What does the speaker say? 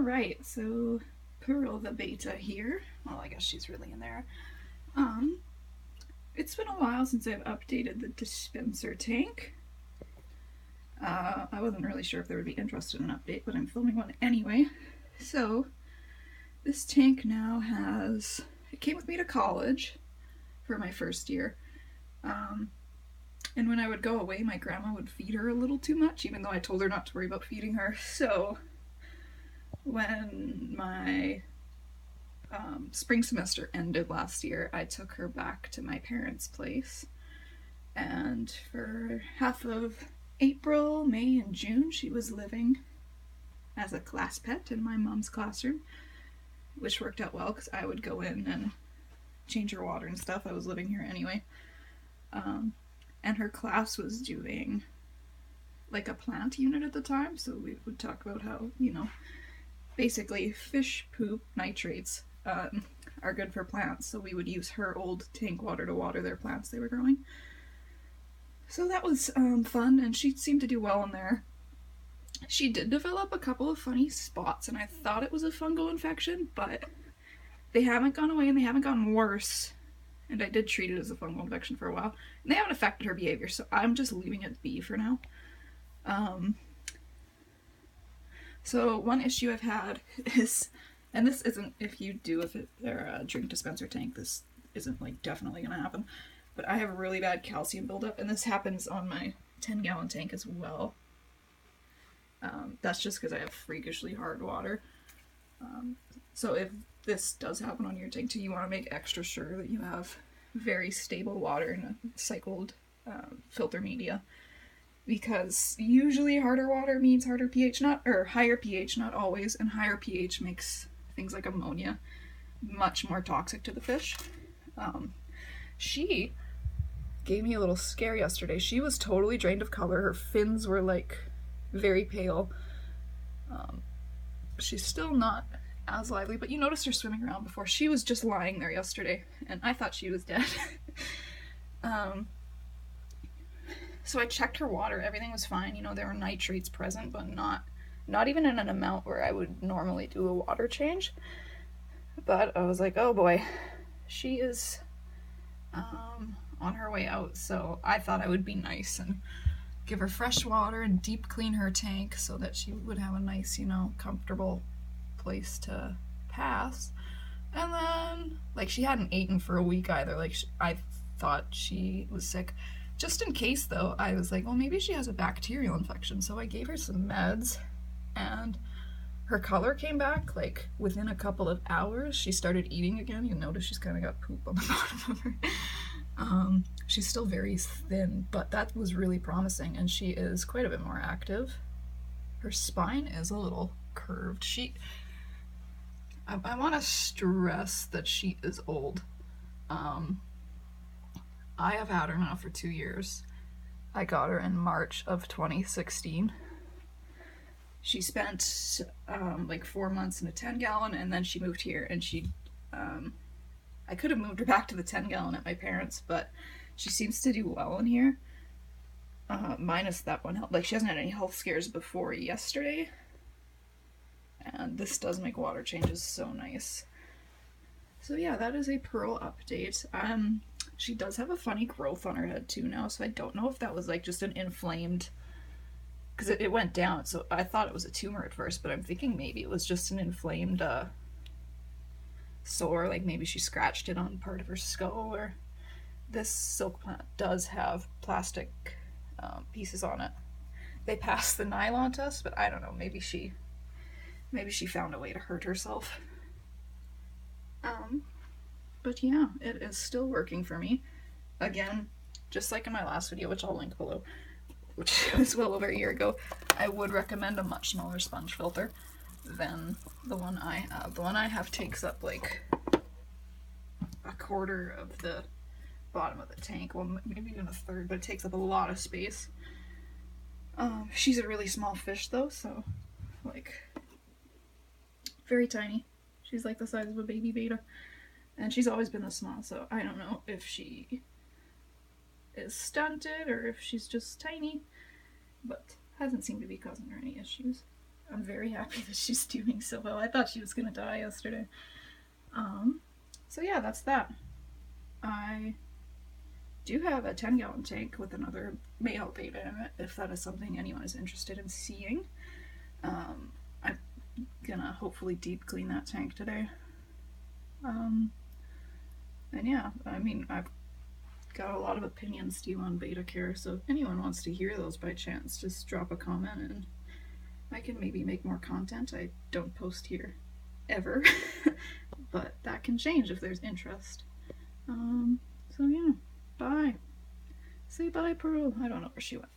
Alright, so Pearlthebetta here. Well, I guess she's really in there. It's been a while since I've updated the dispenser tank. I wasn't really sure if there would be interest in an update, but I'm filming one anyway. So, this tank now has... It came with me to college for my first year. And when I would go away, my grandma would feed her a little too much, even though I told her not to worry about feeding her. So, when my spring semester ended last year, I took her back to my parents' place. And for half of April, May, and June, she was living as a class pet in my mom's classroom, which worked out well because I would go in and change her water and stuff. I was living here anyway. And her class was doing like a plant unit at the time, so we would talk about how, you know, basically fish poop nitrates are good for plants, so we would use her old tank water to water their plants they were growing. So that was fun, and she seemed to do well in there. She did develop a couple of funny spots, and I thought it was a fungal infection, but they haven't gone away and they haven't gotten worse. And I did treat it as a fungal infection for a while. And they haven't affected her behavior, so I'm just leaving it be for now. So one issue I've had is, and this isn't if you do if they're a drink dispenser tank, this isn't like definitely gonna happen, but I have a really bad calcium buildup, and this happens on my 10-gallon tank as well. That's just because I have freakishly hard water. So if this does happen on your tank too, you want to make extra sure that you have very stable water in a cycled filter media, because usually harder water means harder pH, higher pH, not always, and higher pH makes things like ammonia much more toxic to the fish. She gave me a little scare yesterday. She was totally drained of color. Her fins were like very pale. She's still not as lively, but you noticed her swimming around before. She was just lying there yesterday, and I thought she was dead. So I checked her water. Everything was fine. You know, there were nitrates present, but not even in an amount where I would normally do a water change. But I was like, oh boy, she is on her way out. So I thought I would be nice and give her fresh water and deep clean her tank so that she would have a nice, you know, comfortable place to pass. And then, like, she hadn't eaten for a week either. Like, I thought she was sick. Just in case, though, I was like, well, maybe she has a bacterial infection. So I gave her some meds, and her color came back, like, within a couple of hours. She started eating again. You notice she's kind of got poop on the bottom of her. She's still very thin, but that was really promising, and she is quite a bit more active. Her spine is a little curved. I want to stress that she is old. I have had her now for 2 years. I got her in March of 2016. She spent like 4 months in a 10-gallon, and then she moved here, and I could have moved her back to the 10-gallon at my parents', but she seems to do well in here. Minus that one. Like, she hasn't had any health scares before yesterday. And this does make water changes so nice. So yeah, that is a Pearl update. She does have a funny growth on her head too now, so I don't know if that was like just an inflamed, because it went down, so I thought it was a tumor at first, but I'm thinking maybe it was just an inflamed sore, like maybe she scratched it on part of her skull. Or this silk plant does have plastic pieces on it. They passed the nylon test, but I don't know, maybe she found a way to hurt herself. But yeah, it is still working for me. Again, just like in my last video, which I'll link below, which was well over a year ago, I would recommend a much smaller sponge filter than the one I have. The one I have takes up like a quarter of the bottom of the tank, well, maybe even a third, but it takes up a lot of space. She's a really small fish though, so like very tiny. She's like the size of a baby betta, and she's always been this small, so I don't know if she is stunted or if she's just tiny, but hasn't seemed to be causing her any issues. I'm very happy that she's doing so well. I thought she was gonna die yesterday. So yeah, that's that. I do have a 10-gallon tank with another male beta in it, if that is something anyone is interested in seeing. I'm gonna hopefully deep clean that tank today. And yeah, I mean, I've got a lot of opinions due on beta care, so if anyone wants to hear those by chance, just drop a comment and I can maybe make more content. I don't post here ever, but that can change if there's interest. So yeah, bye. Say bye, Pearl. I don't know where she went.